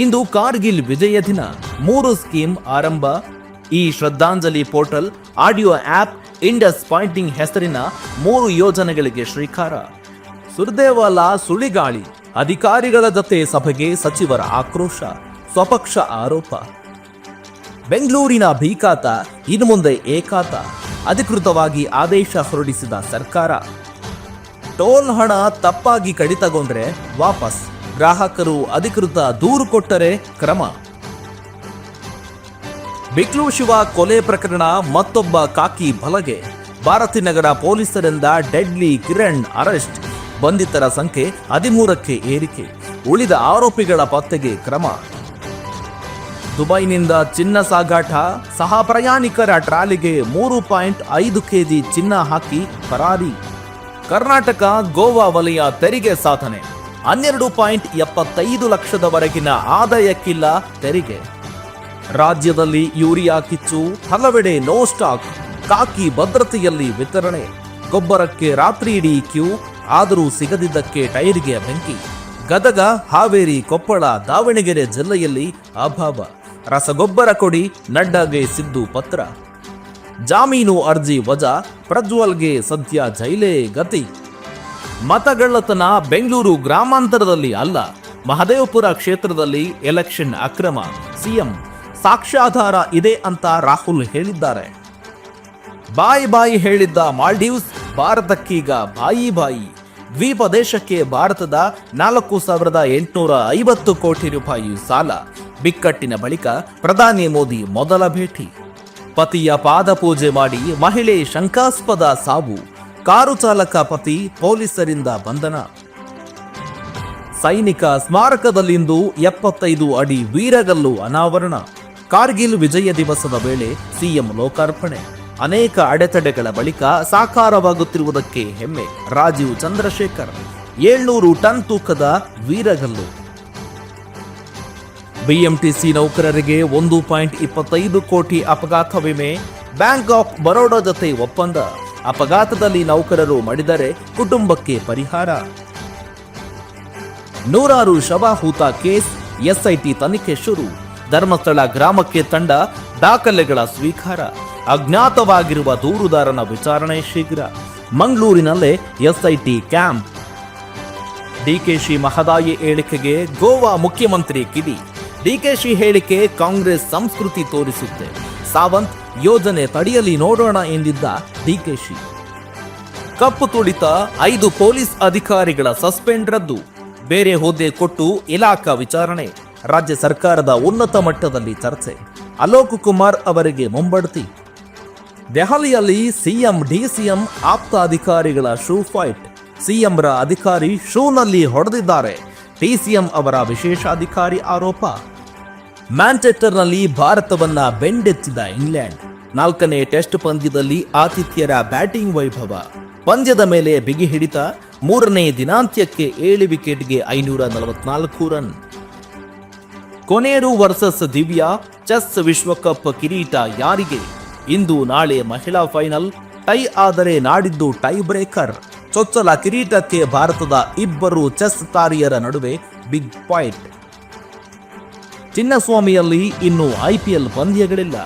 ಇಂದು ಕಾರ್ಗಿಲ್ ವಿಜಯ ದಿನ. 3 ಸ್ಕೀಮ್ ಆರಂಭ. ಈ Shraddhanjali portal, audio app, Indus pointing ಹೆಸರಿನ 3 ಯೋಜನೆಗಳಿಗೆ ಶ್ರೀಕಾರ. ಸುರ್ದೇವಾಲಾ ಸುಳಿಗಾಳಿ, ಅಧಿಕಾರಿಗಳ ಜೊತೆ ಸಭೆಗೆ ಸಚಿವರ ಆಕ್ರೋಶ, ಸ್ವಪಕ್ಷ ಆರೋಪ. ಬೆಂಗಳೂರಿನ ಭೀಕಾತ ಇನ್ನು ಮುಂದೆ ಏಕಾತ, ಅಧಿಕೃತವಾಗಿ ಆದೇಶ ಹೊರಡಿಸಿದ ಸರ್ಕಾರ. ಟೋಲ್ ಹಣ ತಪ್ಪಾಗಿ ಕಡಿತಗೊಂಡ್ರೆ ವಾಪಸ್, ಗ್ರಾಹಕರು ಅಧಿಕೃತ ದೂರು ಕೊಟ್ಟರೆ ಕ್ರಮ. ಬಿಕ್ಲು ಶಿವ ಕೊಲೆ ಪ್ರಕರಣ ಮತ್ತೊಬ್ಬ ಕಾಕಿ ಬಲಗೆ. ಭಾರತೀನಗರ ಪೊಲೀಸರಿಂದ ಡೆಡ್ಲಿ ಕಿರಣ್ ಅರೆಸ್ಟ್, ಬಂಧಿತರ ಸಂಖ್ಯೆ 13ಕ್ಕೆ ಏರಿಕೆ, ಉಳಿದ ಆರೋಪಿಗಳ ಪತ್ತೆಗೆ ಕ್ರಮ. ದುಬೈನಿಂದ ಚಿನ್ನ ಸಾಗಾಟ, ಸಹ ಪ್ರಯಾಣಿಕರ ಟ್ರಾಲಿಗೆ 3.5 ಕೆಜಿ ಚಿನ್ನ ಹಾಕಿ ಪರಾರಿ. ಕರ್ನಾಟಕ ಗೋವಾ ವಲಯ ತೆರಿಗೆ ಸಾಧನೆ, 12.75 ಲಕ್ಷದವರೆಗಿನ ಆದಾಯಕ್ಕಿಲ್ಲ ತೆರಿಗೆ. ರಾಜ್ಯದಲ್ಲಿ ಯೂರಿಯಾ ಕಿಚ್ಚು, ಹಲವೆಡೆ ನೋ ಸ್ಟಾಕ್, ಕಾಕಿ ಭದ್ರತೆಯಲ್ಲಿ ವಿತರಣೆ. ಗೊಬ್ಬರಕ್ಕೆ ರಾತ್ರಿ ಇಡೀ ಕ್ಯೂ, ಆದರೂ ಸಿಗದಿದ್ದಕ್ಕೆ ಟೈರ್ಗೆ ಬೆಂಕಿ. ಗದಗ, ಹಾವೇರಿ, ಕೊಪ್ಪಳ, ದಾವಣಗೆರೆ ಜಿಲ್ಲೆಯಲ್ಲಿ ಅಭಾವ. ರಸಗೊಬ್ಬರ ಕೊಡಿ, ನಡ್ಡಾಗೆ ಸಿದ್ದು ಪತ್ರ. ಜಾಮೀನು ಅರ್ಜಿ ವಜಾ, ಪ್ರಜ್ವಲ್ಗೆ ಸದ್ಯ ಜೈಲೇ ಗತಿ. ಮತಗಳ್ಳತನ ಬೆಂಗಳೂರು ಗ್ರಾಮಾಂತರದಲ್ಲಿ ಅಲ್ಲ, ಮಹದೇವಪುರ ಕ್ಷೇತ್ರದಲ್ಲಿ ಎಲೆಕ್ಷನ್ ಅಕ್ರಮ. ಸಿಎಂ ಸಾಕ್ಷ್ಯಾಧಾರ ಇದೆ ಅಂತ ರಾಹುಲ್ ಹೇಳಿದ್ದಾರೆ. ಬಾಯಿ ಹೇಳಿದ್ದ ಮಾಲ್ಡೀವ್ಸ್ ಭಾರತಕ್ಕೀಗ ಬಾಯಿ. ದ್ವೀಪ ದೇಶಕ್ಕೆ ಭಾರತದ 4,850 ಕೋಟಿ ರೂಪಾಯಿ ಸಾಲ. ಬಿಕ್ಕಟ್ಟಿನ ಬಳಿಕ ಪ್ರಧಾನಿ ಮೋದಿ ಮೊದಲ ಭೇಟಿ. ಪತಿಯ ಪಾದಪೂಜೆ ಮಾಡಿ ಮಹಿಳೆ ಶಂಕಾಸ್ಪದ ಸಾವು. ಕಾರು ಚಾಲಕ ಪತಿ ಪೊಲೀಸರಿಂದ ಬಂಧನ. ಸೈನಿಕ ಸ್ಮಾರಕದಲ್ಲಿಂದು 75 ಅಡಿ ವೀರಗಲ್ಲು ಅನಾವರಣ. ಕಾರ್ಗಿಲ್ ವಿಜಯ ದಿವಸದ ವೇಳೆ ಸಿಎಂ ಲೋಕಾರ್ಪಣೆ. ಅನೇಕ ಅಡೆತಡೆಗಳ ಬಳಿಕ ಸಾಕಾರವಾಗುತ್ತಿರುವುದಕ್ಕೆ ಹೆಮ್ಮೆ. ರಾಜೀವ್ ಚಂದ್ರಶೇಖರ್. 700 ಟನ್ ತೂಕದ ವೀರಗಲ್ಲು. ಬಿಎಂಟಿಸಿ ನೌಕರರಿಗೆ 1.25 ಕೋಟಿ ಅಪಘಾತ ವಿಮೆ. ಬ್ಯಾಂಕ್ ಆಫ್ ಬರೋಡಾ ಜೊತೆ ಒಪ್ಪಂದ. ಅಪಘಾತದಲ್ಲಿ ನೌಕರರು ಮಡಿದರೆ ಕುಟುಂಬಕ್ಕೆ ಪರಿಹಾರ. ನೂರಾರು ಶವ ಹೂತ ಕೇಸ್, ಎಸ್ಐಟಿ ತನಿಖೆ ಶುರು. ಧರ್ಮಸ್ಥಳ ಗ್ರಾಮಕ್ಕೆ ತಂಡ, ದಾಖಲೆಗಳ ಸ್ವೀಕಾರ. ಅಜ್ಞಾತವಾಗಿರುವ ದೂರುದಾರನ ವಿಚಾರಣೆ ಶೀಘ್ರ. ಮಂಗಳೂರಿನಲ್ಲೇ ಎಸ್ಐಟಿ ಕ್ಯಾಂಪ್. ಡಿಕೆಶಿ ಮಹದಾಯಿ ಹೇಳಿಕೆಗೆ ಗೋವಾ ಮುಖ್ಯಮಂತ್ರಿ ಕಿಡಿ. ಡಿಕೆಶಿ ಹೇಳಿಕೆ ಕಾಂಗ್ರೆಸ್ ಸಂಸ್ಕೃತಿ ತೋರಿಸುತ್ತೆ. ಸಾವಂತ್ ಯೋಜನೆ ತಡೆಯಲಿ ನೋಡೋಣ ಎಂದಿದ್ದ ಡಿಕೆಶಿ. ಕಪ್ಪು ತುಳಿತ, 5 ಪೊಲೀಸ್ ಅಧಿಕಾರಿಗಳ ಸಸ್ಪೆಂಡ್ ರದ್ದು. ಬೇರೆ ಹುದ್ದೆ ಕೊಟ್ಟು ಇಲಾಖಾ ವಿಚಾರಣೆ. ರಾಜ್ಯ ಸರ್ಕಾರದ ಉನ್ನತ ಮಟ್ಟದಲ್ಲಿ ಚರ್ಚೆ. ಅಲೋಕ್ ಕುಮಾರ್ ಅವರಿಗೆ ಮುಂಬಡ್ತಿ. ದೆಹಲಿಯಲ್ಲಿ ಸಿಎಂ ಡಿಸಿಎಂ ಆಪ್ತ ಅಧಿಕಾರಿಗಳ ಶೂ ಫೈಟ್. ಸಿಎಂರ ಅಧಿಕಾರಿ ಶೂನಲ್ಲಿ ಹೊಡೆದಿದ್ದಾರೆ. ಡಿಸಿಎಂ ಅವರ ವಿಶೇಷ ಅಧಿಕಾರಿ ಆರೋಪ. ಮ್ಯಾಂಚೆಸ್ಟರ್ನಲ್ಲಿ ಭಾರತವನ್ನ ಬೆಂಡೆತ್ತಿದ ಇಂಗ್ಲೆಂಡ್. 4ನೇ ಟೆಸ್ಟ್ ಪಂದ್ಯದಲ್ಲಿ ಆತಿಥ್ಯರ ಬ್ಯಾಟಿಂಗ್ ವೈಭವ. ಪಂದ್ಯದ ಮೇಲೆ ಬಿಗಿ ಹಿಡಿತ. 3ನೇ ದಿನಾಂತ್ಯಕ್ಕೆ 7 ವಿಕೆಟ್ಗೆ 544 run. Koneru versus Divya. Chess ವಿಶ್ವಕಪ್ ಕಿರೀಟ ಯಾರಿಗೆ? ಇಂದು ನಾಳೆ ಮಹಿಳಾ ಫೈನಲ್. ಟೈ ಆದರೆ ನಾಡಿದ್ದು ಟೈ ಬ್ರೇಕರ್. ಚೊಚ್ಚಲ ಕಿರೀಟಕ್ಕೆ ಭಾರತದ 2 ಚೆಸ್ ತಾರಿಯರ ನಡುವೆ ಬಿಗ್ ಫೈಟ್. ಚಿನ್ನಸ್ವಾಮಿಯಲ್ಲಿ ಇನ್ನು ಐಪಿಎಲ್ ಪಂದ್ಯಗಳಿಲ್ಲ.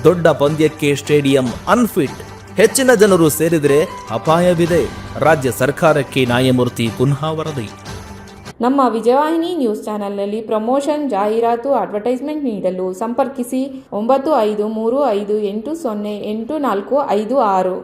ದೊಡ್ಡ ಪಂದ್ಯಕ್ಕೆ ಸ್ಟೇಡಿಯಂ ಅನ್ಫಿಟ್. ಹೆಚ್ಚಿನ ಜನರು ಸೇರಿದರೆ ಅಪಾಯವಿದೆ. ರಾಜ್ಯ ಸರ್ಕಾರಕ್ಕೆ ನ್ಯಾಯಮೂರ್ತಿ ಕುನ್ಹಾ ವರದಿ. ನಮ್ಮ ವಿಜಯವಾಹಿನಿ ನ್ಯೂಸ್ ಚಾನೆಲ್ನಲ್ಲಿ ಪ್ರಮೋಷನ್, ಜಾಹೀರಾತು, ಅಡ್ವರ್ಟೈಸ್ಮೆಂಟ್ ನೀಡಲು ಸಂಪರ್ಕಿಸಿ 9535808456.